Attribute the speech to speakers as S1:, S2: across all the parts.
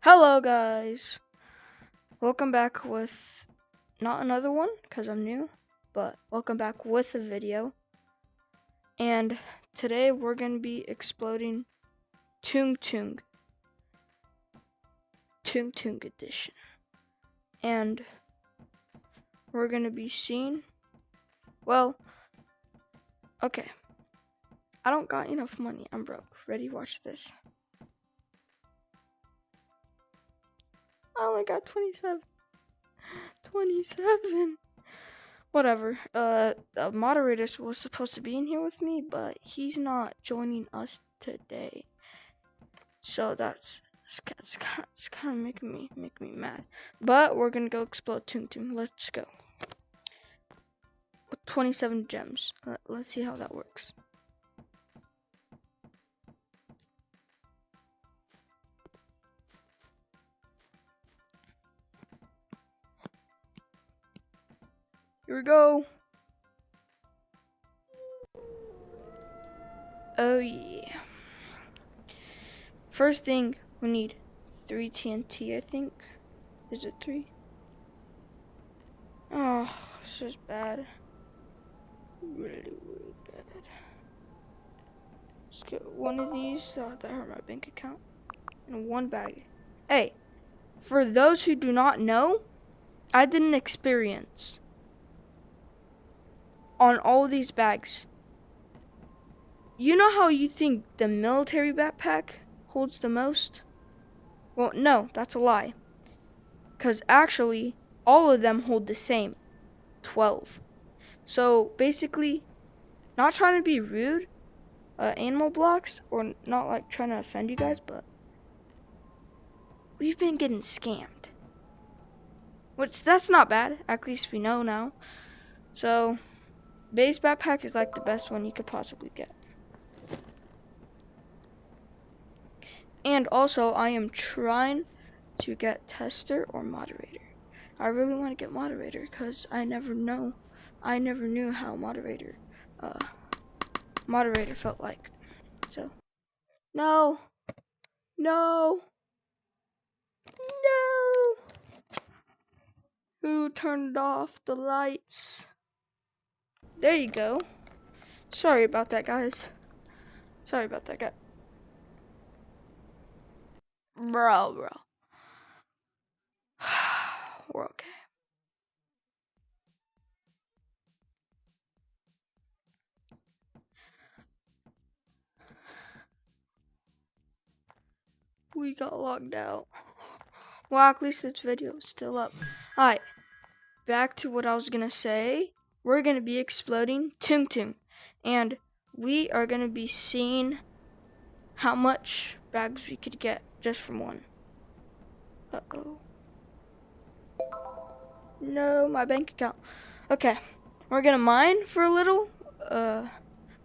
S1: Hello guys, welcome back with not another one because I'm new, but welcome back with a video. And today we're going to be exploding Tung edition. And we're going to be seeing, okay, I don't got enough money, I'm broke. Ready? Watch this. I only got 27. Whatever. The moderator was supposed to be in here with me, but he's not joining us today. So it's kind of making me mad. But we're gonna go explode Tung. Let's go. With 27 gems. Let's see how that works. Here we go. Oh yeah. First thing, we need 3 TNT, I think. Is it 3? Oh, this is bad. Really bad. Let's get one of these. That hurt my bank account. And one bag. Hey, for those who do not know, I did an experience on all these bags. You know how you think the military backpack holds the most? Well, no, that's a lie. Because actually, all of them hold the same, 12. So basically, not trying to be rude, animal blocks, or not like trying to offend you guys, but we've been getting scammed. Which, that's not bad, at least we know now. So, base backpack is like the best one you could possibly get. And also, I am trying to get tester or moderator. I really want to get moderator because I never knew how moderator felt like. So, no. Who turned off the lights? There you go. Sorry about that, guys. Bro. We're okay. We got logged out. Well, at least this video is still up. Alright, back to what I was gonna say. We're gonna be exploding Tung. And we are gonna be seeing how much bags we could get just from one. Uh-oh. No, my bank account. Okay, we're gonna mine for a little.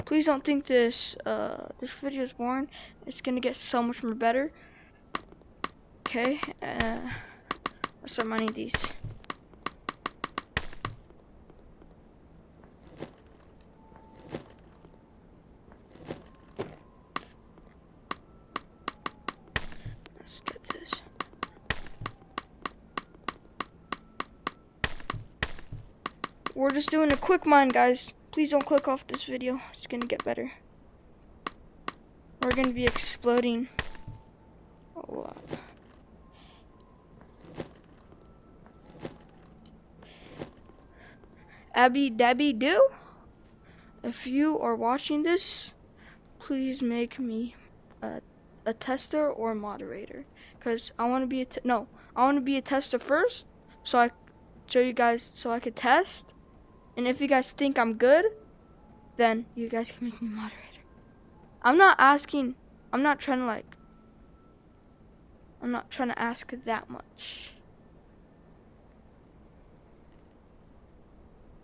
S1: Please don't think this video is boring. It's gonna get so much more better. Okay, let's start mining these. Let's get this. We're just doing a quick mine, guys. Please don't click off this video. It's gonna get better. We're gonna be exploding a lot. Abby Dabby Do, if you are watching this, please make me a tester or a moderator, because I want to be I want to be a tester first, so I show you guys, so I could test, and if you guys think I'm good, then you guys can make me moderator. I'm not trying to ask that much.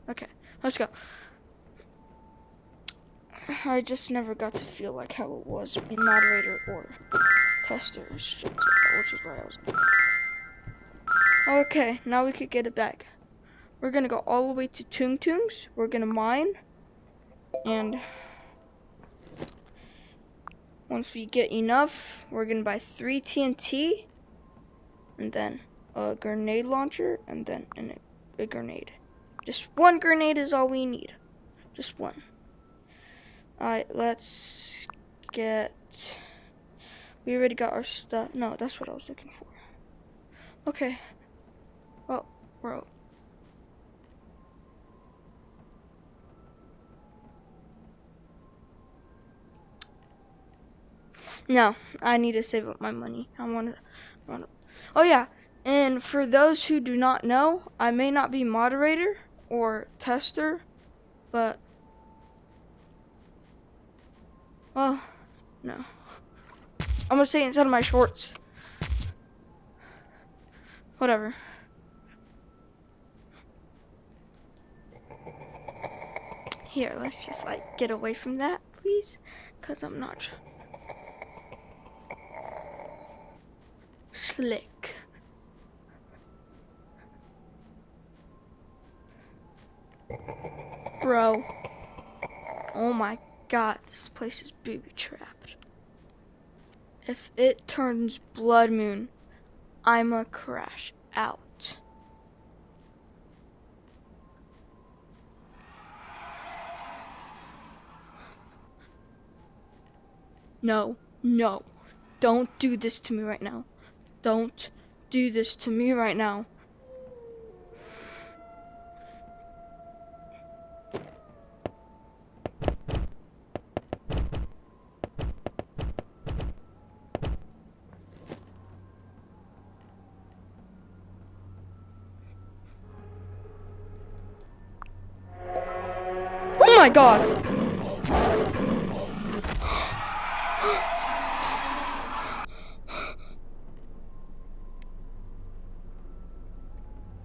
S1: Okay, let's go. I just never got to feel like how it was being moderator or tester, which is why I was. Okay, now we could get it back. We're gonna go all the way to Tung's. We're gonna mine, and once we get enough, we're gonna buy 3 TNT and then a grenade launcher, and then a grenade. Just one grenade is all we need. Just one. Alright, let's get... We already got our stuff. No, that's what I was looking for. Okay. Oh, bro. No, I need to save up my money. I want to. Oh yeah, and for those who do not know, I may not be moderator or tester, but well, no. I'm gonna stay inside of my shorts. Whatever. Here, let's just like get away from that, please, cause I'm not slick. Bro. Oh my god, this place is booby trapped. If it turns blood moon, I'ma crash out. No, no. Don't do this to me right now. Don't do this to me right now. Oh my god!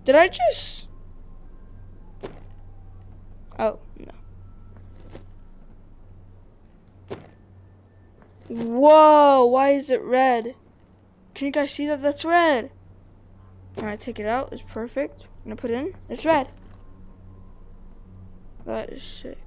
S1: Did I just... Oh, no. Whoa, why is it red? Can you guys see that? That's red. Alright, take it out. It's perfect. I'm gonna put it in. It's red. That is sick.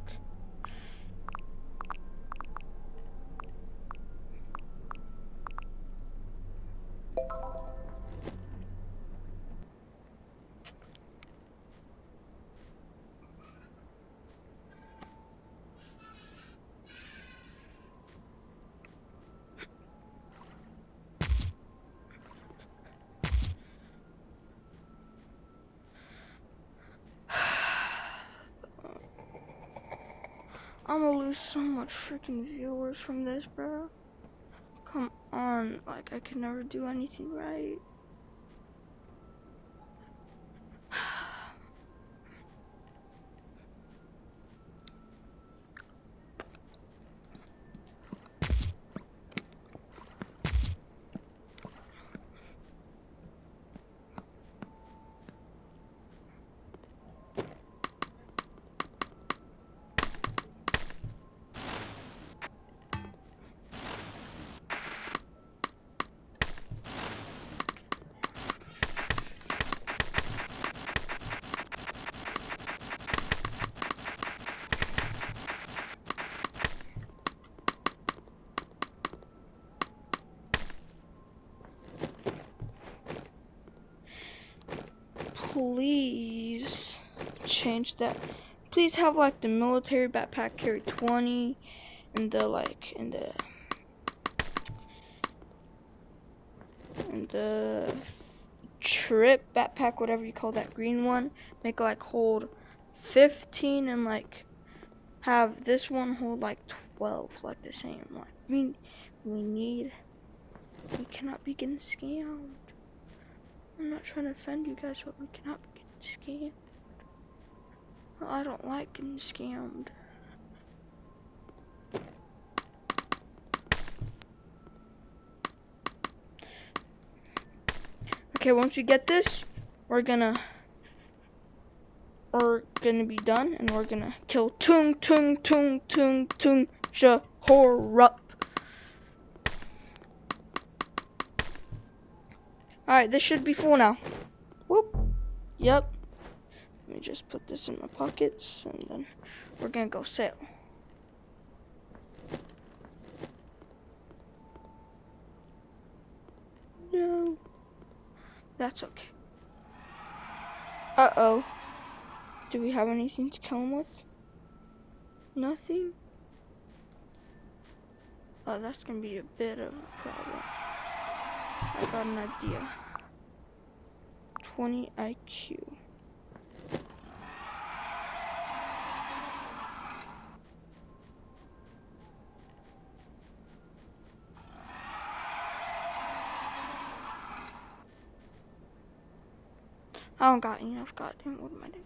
S1: I'm gonna lose so much freaking viewers from this, bro. Come on, like I can never do anything right. Please change that. Please have like the military backpack carry 20 and the trip backpack, whatever you call that green one, make like hold 15 and like have this one hold like 12, like the same. Like we cannot be getting scammed. I'm not trying to offend you guys, but we cannot be getting scammed. Well, I don't like getting scammed. Okay, once we get this, we're gonna be done, and we're gonna kill tung Shahorup. Alright, this should be full now. Whoop. Yep. Let me just put this in my pockets, and then we're gonna go sail. No. That's okay. Uh-oh. Do we have anything to kill him with? Nothing? Oh, that's gonna be a bit of a problem. I got an idea. 20 IQ. I don't got enough goddamn. What am I doing?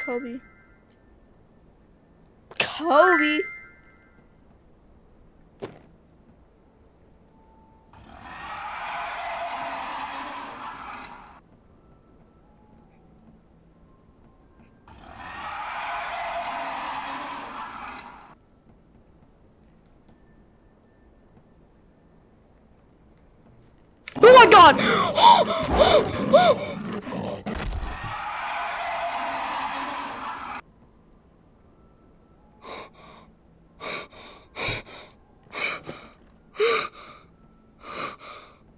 S1: Kobe. Kobe? Oh my god!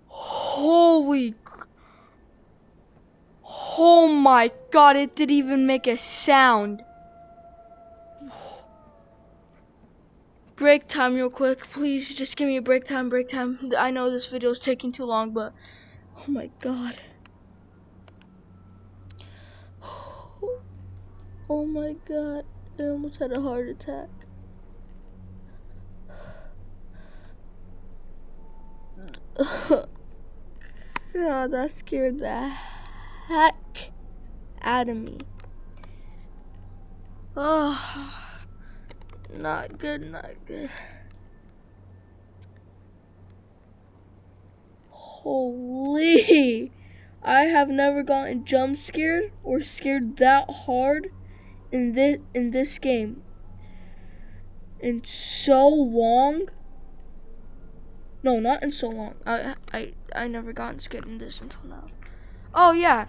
S1: Holy. Oh my god, it didn't even make a sound. Break time real quick, please. Just give me a break time, break time. I know this video is taking too long, but oh my god. Oh my god, I almost had a heart attack. God, that scared the heck out of me. Oh, not good, not good. Holy, I have never gotten jump scared or scared that hard in this game in so long. No, not in so long. I never gotten scared in this until now. Oh yeah.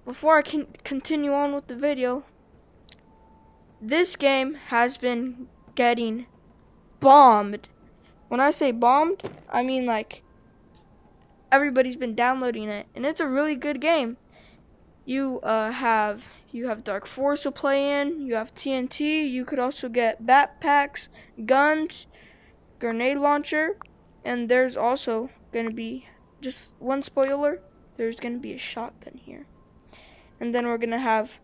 S1: Before I can continue on with the video, this game has been getting bombed. When I say bombed, I mean like everybody's been downloading it, and it's a really good game. You have Dark Force to play in. You have TNT. You could also get backpacks, guns, grenade launcher, and there's also gonna be, just one spoiler, there's gonna be a shotgun here. And then we're gonna have,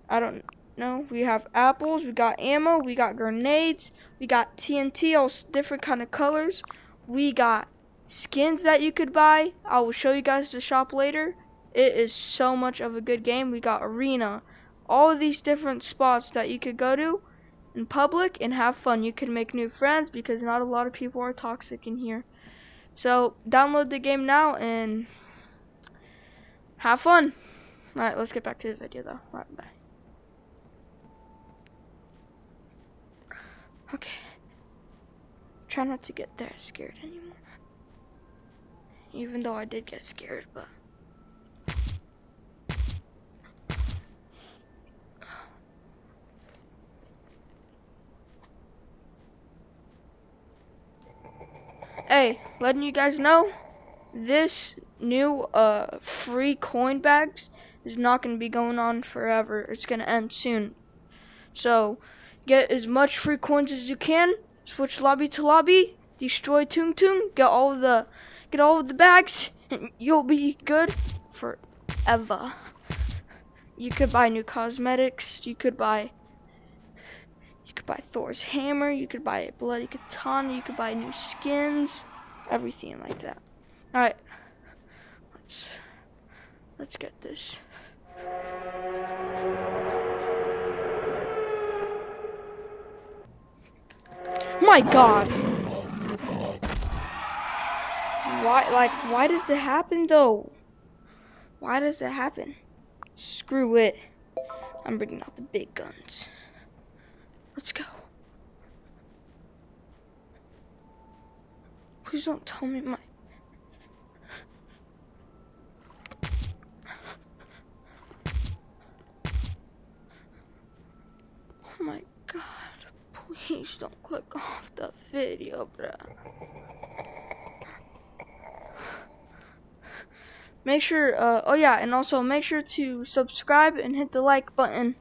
S1: I don't know, we have apples, we got ammo, we got grenades, we got TNT, all different kind of colors. We got skins that you could buy. I will show you guys the shop later. It is so much of a good game. We got arena, all of these different spots that you could go to in public and have fun. You can make new friends because not a lot of people are toxic in here. So download the game now and have fun. Alright, let's get back to the video though. Alright, bye. Okay. Try not to get that scared anymore. Even though I did get scared, but hey, letting you guys know, this new free coin bags is not going to be going on forever. It's going to end soon. So get as much free coins as you can. Switch lobby to lobby. Destroy Tung, get all of the bags, and you'll be good forever. You could buy new cosmetics. You could buy Thor's hammer. You could buy a bloody katana. You could buy new skins, everything like that. All right, let's get this. My God. Why does it happen though? Why does it happen? Screw it. I'm bringing out the big guns. Let's go. Please don't tell me Please don't click off the video, bruh. Make sure, oh yeah, and also make sure to subscribe and hit the like button.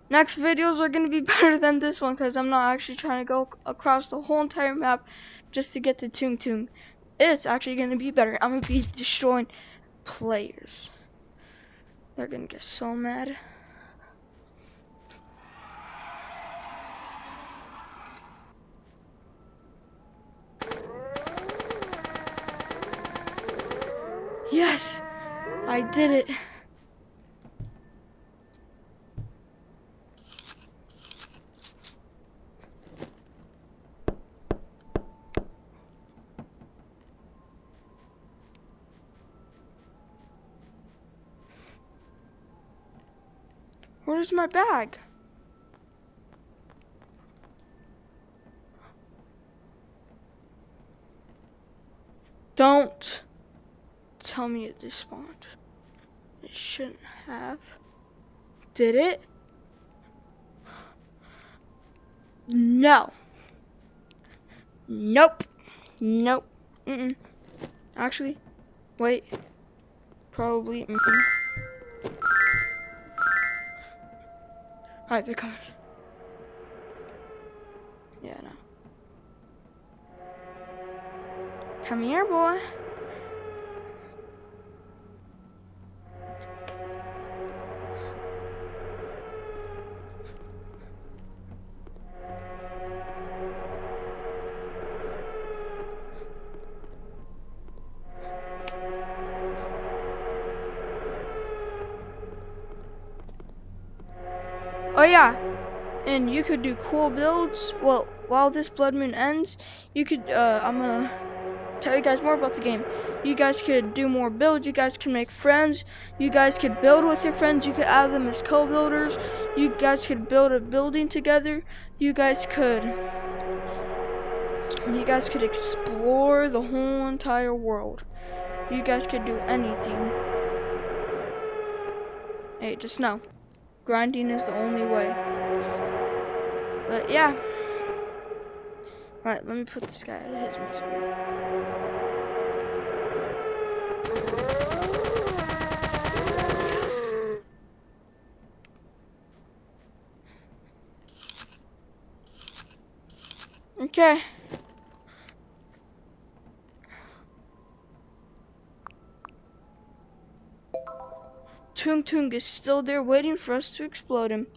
S1: Next videos are going to be better than this one because I'm not actually trying to go across the whole entire map just to get to Tung. It's actually going to be better. I'm going to be destroying players. They're going to get so mad. Yes, I did it. Where's my bag? Don't tell me it despawned. It shouldn't have. Did it? No. Nope. Nope. Actually, wait. Probably. Alright, they're coming. Yeah, no. Come here, boy. Oh yeah, and you could do cool builds. Well, while this blood moon ends, you could, I'm gonna tell you guys more about the game. You guys could do more builds, you guys can make friends, you guys could build with your friends, you could add them as co-builders, you guys could build a building together, you guys could explore the whole entire world. You guys could do anything. Hey, just know, grinding is the only way. But yeah. Alright, let me put this guy out of his misery. Okay. Tung is still there waiting for us to explode him.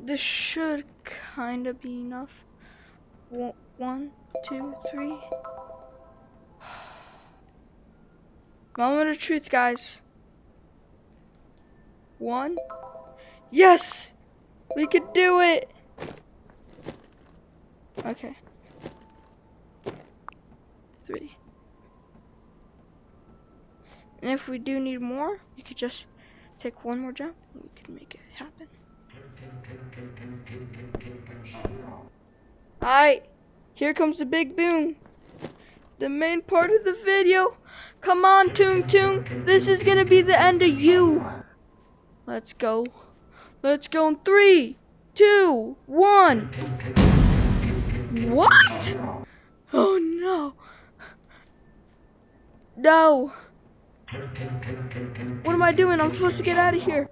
S1: This should kind of be enough. 1, 2, 3. Moment of truth, guys. 1. Yes! We could do it! Okay. 3. And if we do need more, we could just take one more jump and we could make it happen. Alright, here comes the big boom. The main part of the video. Come on, Tung Tung. This is gonna be the end of you. Let's go. Let's go in 3, 2, 1. What? Oh no. No. What am I doing? I'm supposed to get out of here.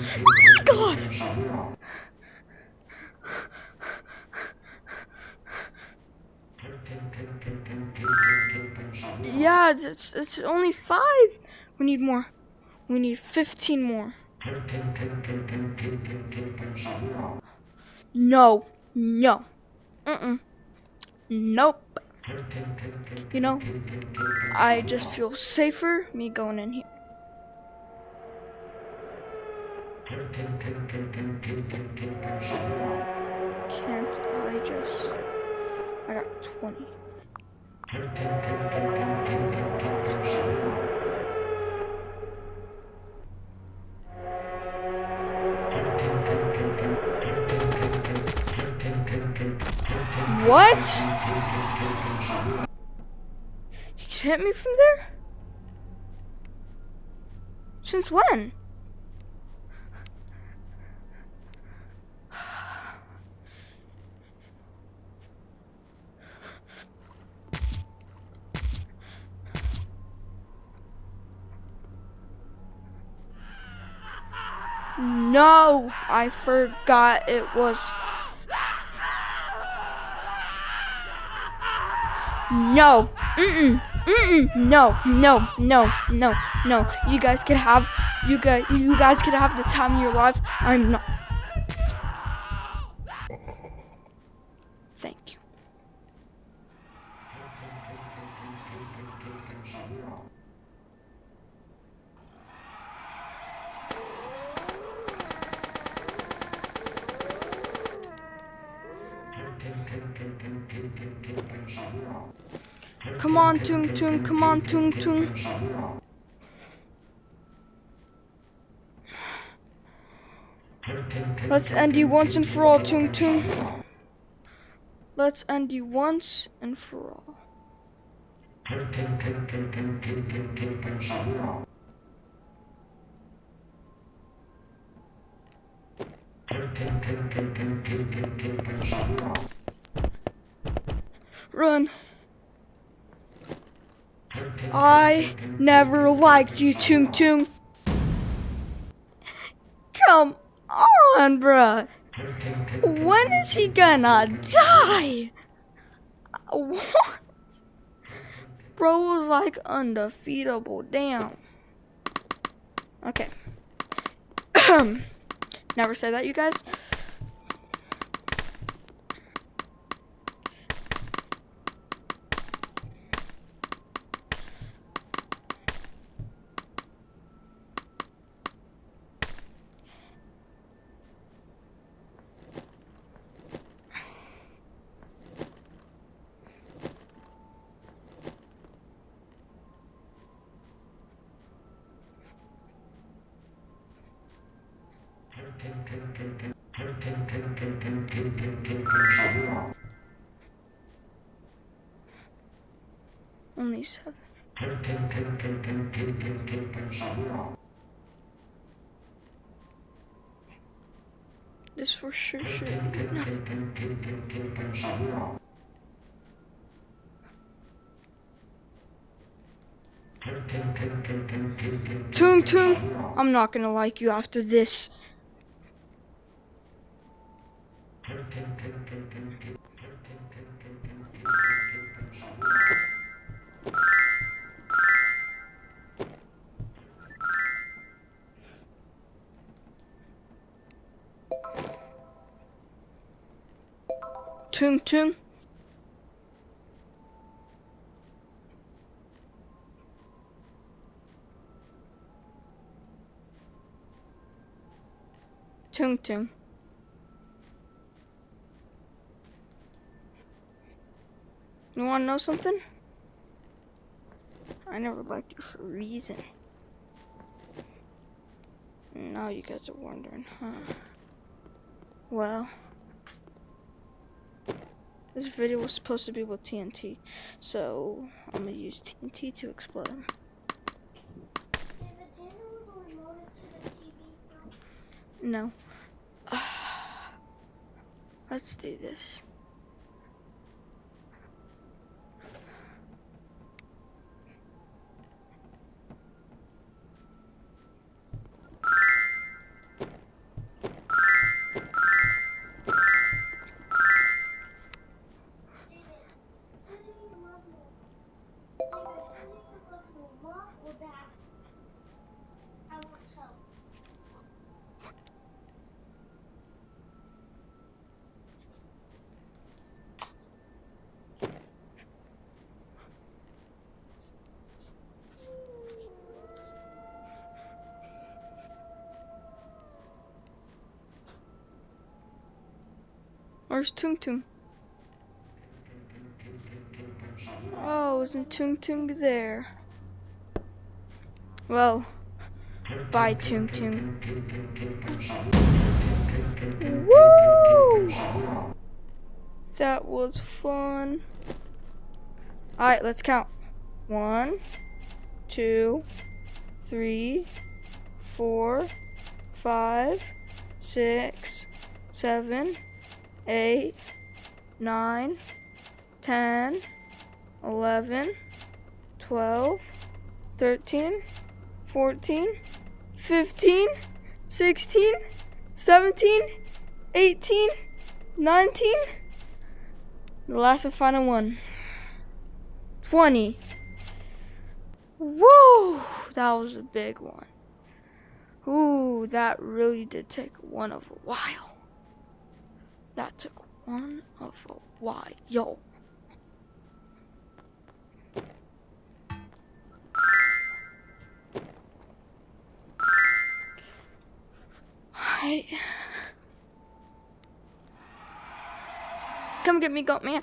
S1: Oh my God! Yeah, it's only 5. We need more. We need 15 more. No. No. Nope. You know, I just feel safer me going in here. Can't I just... I got 20. What? You can hit me from there? Since when? No, I forgot it was... No. No. You guys could have the time of your life. I'm not. Thank you. Come on, Tung Tung. Come on, Tung Tung. Let's end you once and for all, Tung Tung. Let's end you once and for all. Run. I never liked you, Tung Tung. Come on, bruh. When is he gonna die? What? Bro was like undefeatable. Damn. Okay. Never say that, you guys. Only 7. This for sure should be enough. Tung Tung, I'm not gonna like you after this. Tung tung. Tung tung. You wanna know something? I never liked you for a reason. Now you guys are wondering, huh? Well, this video was supposed to be with TNT, so I'm gonna use TNT to explode him. No. Let's do this. Where's Tung Tung? Oh, isn't Tung Tung there? Well, bye Tung Tung. Woo! That was fun. Alright, let's count. 1, 2, 3, 4, 5, 6, 7, 8, 9, 10, 11, 12, 13, 14, 15, 16, 17, 18, 19. The last and final one. 20. Woo! That was a big one. Ooh, that really did take one of a while. That took one of a while. Hi. Come get me, goat man.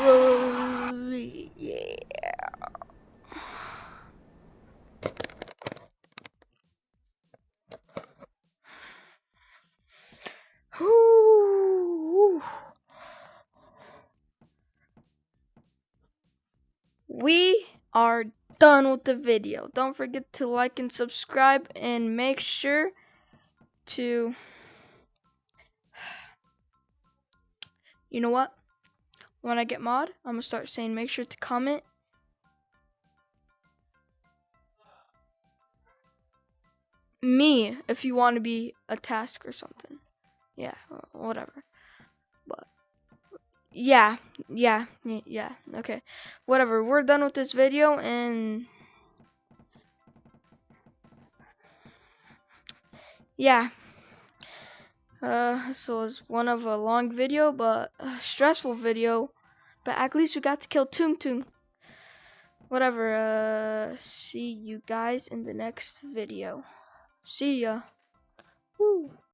S1: Whoa, yeah. Ooh. We are done with the video. Don't forget to like and subscribe, and make sure to, you know what? When I get mod, I'm gonna start saying make sure to comment me if you want to be a task or something. Yeah, whatever. But yeah. Okay, whatever. We're done with this video, and yeah. This was one of a long video, but a stressful video. But at least we got to kill Tung Tung. Whatever. See you guys in the next video. See ya. Woo.